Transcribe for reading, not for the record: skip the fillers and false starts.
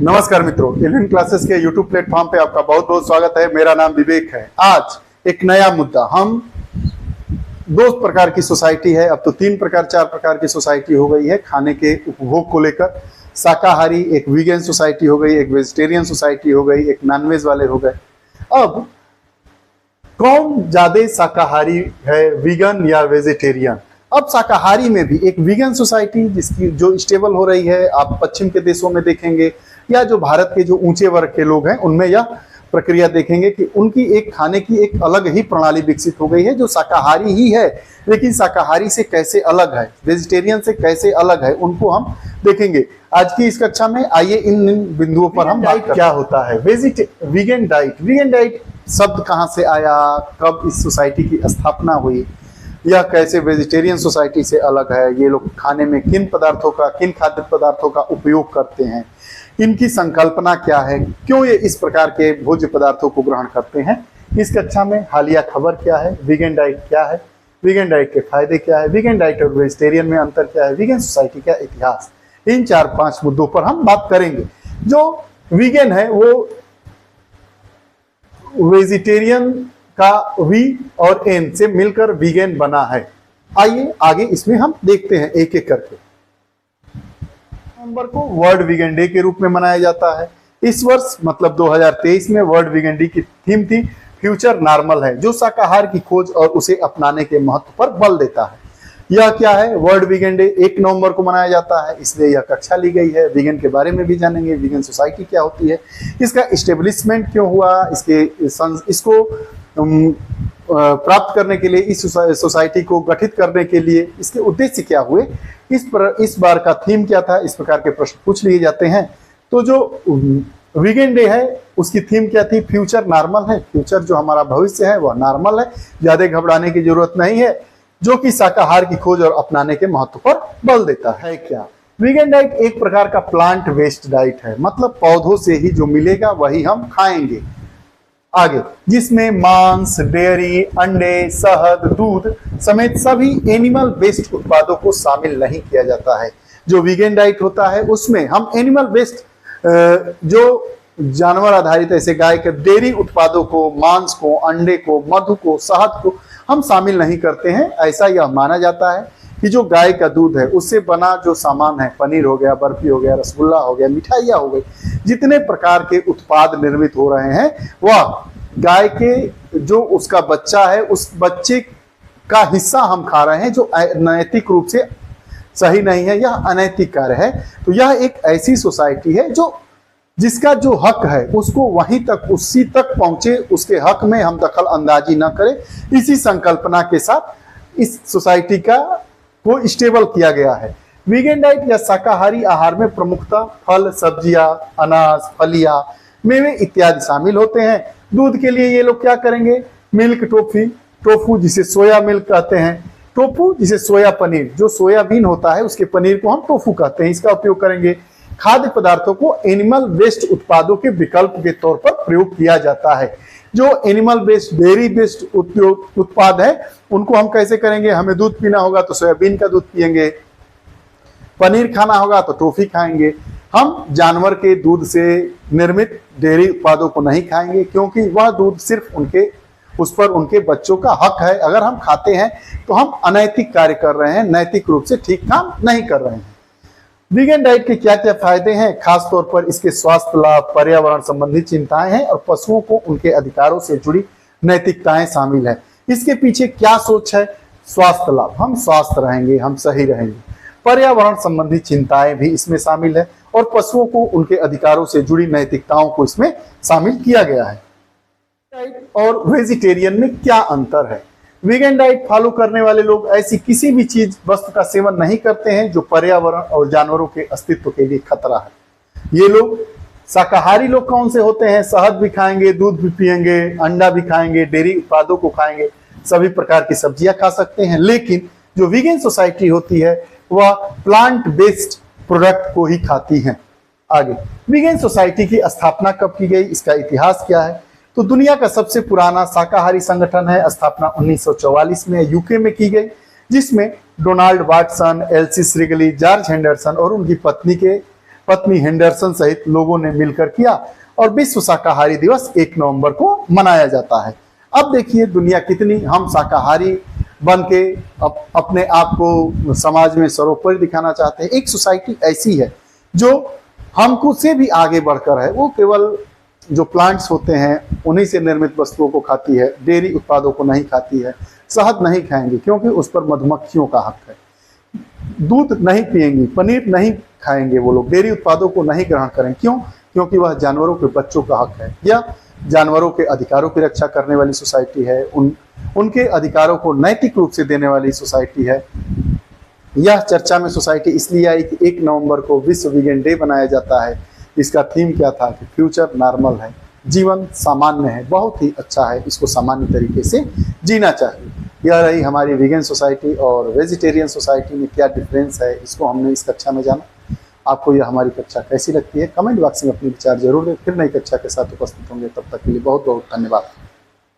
नमस्कार मित्रों, alien classes के यूट्यूब प्लेटफॉर्म पे आपका बहुत बहुत स्वागत है। मेरा नाम विवेक है। आज एक नया मुद्दा, हम दो प्रकार की सोसाइटी है, अब तो तीन प्रकार चार प्रकार की सोसाइटी हो गई है खाने के उपभोग को लेकर। शाकाहारी, एक वीगन सोसाइटी हो गई, एक वेजिटेरियन सोसाइटी हो गई, एक नॉनवेज वाले हो गए। अब कौन ज्यादा शाकाहारी है, वीगन या वेजिटेरियन? अब शाकाहारी में भी एक वीगन सोसाइटी जिसकी जो स्टेबल हो रही है, आप पश्चिम के देशों में देखेंगे या जो भारत के जो ऊंचे वर्ग के लोग हैं उनमें यह प्रक्रिया देखेंगे कि उनकी एक खाने की एक अलग ही प्रणाली विकसित हो गई है जो शाकाहारी ही है, लेकिन शाकाहारी से कैसे अलग है, वेजिटेरियन से कैसे अलग है, उनको हम देखेंगे आज की इस कक्षा में। आइए इन बिंदुओं पर हम बात क्या होता है वीगन डाइट। वीगन डाइट शब्द कहाँ से आया, कब इस सोसाइटी की स्थापना हुई, यह कैसे वेजिटेरियन सोसाइटी से अलग है, ये लोग खाने में किन खाद्य पदार्थों का उपयोग करते हैं, इनकी संकल्पना क्या है, क्यों ये इस प्रकार के भोज्य पदार्थों को ग्रहण करते हैं। इस कक्षा में हालिया खबर क्या है, वीगन डाइट क्या है, वीगन डाइट के फायदे क्या है, वीगन डाइट और वेजिटेरियन में अंतर क्या है, वीगन सोसाइटी का इतिहास, इन 4-5 मुद्दों पर हम बात करेंगे। जो वीगन है वो वेजिटेरियन का वी और एन से मिलकर वीगन बना है। आइए आगे इसमें हम देखते हैं एक एक करके। नवंबर को वर्ल्ड वीगन डे के रूप में मनाया जाता है। इस वर्ष मतलब 2023 में वर्ल्ड वीगन डे की थीम थी फ्यूचर नॉर्मल है, जो शाकाहार की खोज और उसे अपनाने के महत्व पर बल देता है। यह क्या है, वर्ल्ड वीगन डे 1 नवंबर को मनाया जाता है, इसलिए यह कक्षा ली गई है। वीगन के बारे में भी जानेंगे, वीगन सोसाइटी क्या होती है, इसका इस्टेब्लिशमेंट क्यों हुआ, इसको प्राप्त करने के लिए, इस सोसाइटी को गठित करने के लिए इसके उद्देश्य क्या हुए, इस बार का थीम क्या था, इस प्रकार के प्रश्न पूछ लिए जाते हैं। तो जो वीगन डे है उसकी थीम क्या थी, फ्यूचर नॉर्मल है। फ्यूचर जो हमारा भविष्य है वह नॉर्मल है, ज्यादा घबराने की जरूरत नहीं है, जो कि शाकाहार की खोज और अपनाने के महत्व पर बल देता है। क्या वीगन डाइट एक प्रकार का प्लांट बेस्ड डाइट है, मतलब पौधों से ही जो मिलेगा वही हम खाएंगे आगे, जिसमें मांस, डेयरी, अंडे, शहद, दूध समेत सभी एनिमल बेस्ड उत्पादों को शामिल नहीं किया जाता है। जो वीगन डाइट होता है उसमें हम एनिमल बेस्ड जो जानवर आधारित ऐसे गाय के डेयरी उत्पादों को, मांस को, अंडे को, मधु को, शहद को हम शामिल नहीं करते हैं। ऐसा यह माना जाता है कि जो गाय का दूध है उससे बना जो सामान है, पनीर हो गया, बर्फी हो गया, रसगुल्ला हो गया, मिठाइयाँ हो गई, जितने प्रकार के उत्पाद निर्मित हो रहे हैं वह गाय के जो उसका बच्चा है उस बच्चे का हिस्सा हम खा रहे हैं, जो नैतिक रूप से सही नहीं है, यह अनैतिक कार्य है। तो यह एक ऐसी सोसाइटी है जो जिसका जो हक है उसको वहीं तक, उसी तक पहुंचे, उसके हक में हम दखल अंदाजी न करें, इसी संकल्पना के साथ इस सोसाइटी को स्टेबल किया गया है। वीगन डाइट या शाकाहारी आहार में प्रमुखतः फल, सब्जियां, अनाज, फलियां, मेवे इत्यादि शामिल होते हैं। दूध के लिए ये लोग क्या करेंगे, मिल्क, टोफू जिसे सोया मिल्क कहते हैं, टोफू जिसे सोया पनीर, जो सोयाबीन होता है उसके पनीर को हम टोफू कहते हैं, इसका उपयोग करेंगे। खाद्य पदार्थों को एनिमल बेस्ड उत्पादों के विकल्प के तौर पर प्रयोग किया जाता है। जो एनिमल बेस्ड, डेयरी बेस्ड उत्पाद है उनको हम कैसे करेंगे, हमें दूध पीना होगा तो सोयाबीन का दूध पिएंगे, पनीर खाना होगा तो टोफी खाएंगे। हम जानवर के दूध से निर्मित डेयरी उत्पादों को नहीं खाएंगे, क्योंकि वह दूध सिर्फ उस पर उनके बच्चों का हक है। अगर हम खाते हैं तो हम अनैतिक कार्य कर रहे हैं, नैतिक रूप से ठीक काम नहीं कर रहे हैं। वीगन डाइट के क्या क्या फायदे हैं, खास तौर पर इसके स्वास्थ्य लाभ, पर्यावरण संबंधी चिंताएं हैं और पशुओं को उनके अधिकारों से जुड़ी नैतिकताएं शामिल है। इसके पीछे क्या सोच है, स्वास्थ्य लाभ, हम स्वस्थ रहेंगे, हम सही रहेंगे। पर्यावरण संबंधी चिंताएं भी इसमें शामिल है और पशुओं को उनके अधिकारों से जुड़ी नैतिकताओं को इसमें शामिल किया गया है। डाइट और वेजिटेरियन में क्या अंतर है? वीगन डाइट फॉलो करने वाले लोग ऐसी किसी भी चीज, वस्तु का सेवन नहीं करते हैं जो पर्यावरण और जानवरों के अस्तित्व के लिए खतरा है। ये लोग शाकाहारी लोग कौन से होते हैं, शहद भी खाएंगे, दूध भी पिएंगे, अंडा भी खाएंगे, डेयरी उत्पादों को खाएंगे, सभी प्रकार की सब्जियां खा सकते हैं। लेकिन जो वीगन सोसाइटी होती है वह प्लांट बेस्ड प्रोडक्ट को ही खाती हैं। आगे, वीगन सोसाइटी की स्थापना कब की गई, इसका इतिहास क्या है? तो दुनिया का सबसे पुराना शाकाहारी संगठन है, स्थापना 1944 में यूके में की गई, जिसमें Donald Watson, Elsie Shrigley, George Henderson और उनकी पत्नी के पत्नी हेंडरसन सहित लोगों ने मिलकर किया और विश्व शाकाहारी दिवस 1 नवंबर को मनाया जाता है। अब देखिए दुनिया कितनी हम शाकाहारी बन के अपने आप को समाज में सर्वोपरि दिखाना चाहते हैं। एक सोसाइटी ऐसी है जो हमको से भी आगे बढ़कर है, वो केवल जो प्लांट्स होते हैं उन्हीं से निर्मित वस्तुओं को खाती है, डेयरी उत्पादों को नहीं खाती है, शहद नहीं खाएंगे क्योंकि उस पर मधुमक्खियों का हक है, दूध नहीं पिएंगी, पनीर नहीं खाएंगे, वो लोग डेयरी उत्पादों को नहीं ग्रहण करें। क्यों? क्योंकि वह जानवरों के बच्चों का हक है, या जानवरों के अधिकारों की रक्षा करने वाली सोसाइटी है, उनके अधिकारों को नैतिक रूप से देने वाली सोसाइटी है। यह चर्चा में सोसाइटी इसलिए आई कि 1 नवंबर को विश्व वीगन डे मनाया जाता है। इसका थीम क्या था कि फ्यूचर नॉर्मल है, जीवन सामान्य है, बहुत ही अच्छा है, इसको सामान्य तरीके से जीना चाहिए। यह रही हमारी वीगन सोसाइटी और वेजिटेरियन सोसाइटी में क्या डिफरेंस है, इसको हमने इस कक्षा में जाना। आपको यह हमारी कक्षा कैसी लगती है, कमेंट बॉक्स में अपने विचार जरूर दें। फिर नई कक्षा के साथ उपस्थित होंगे, तब तक के लिए बहुत बहुत धन्यवाद।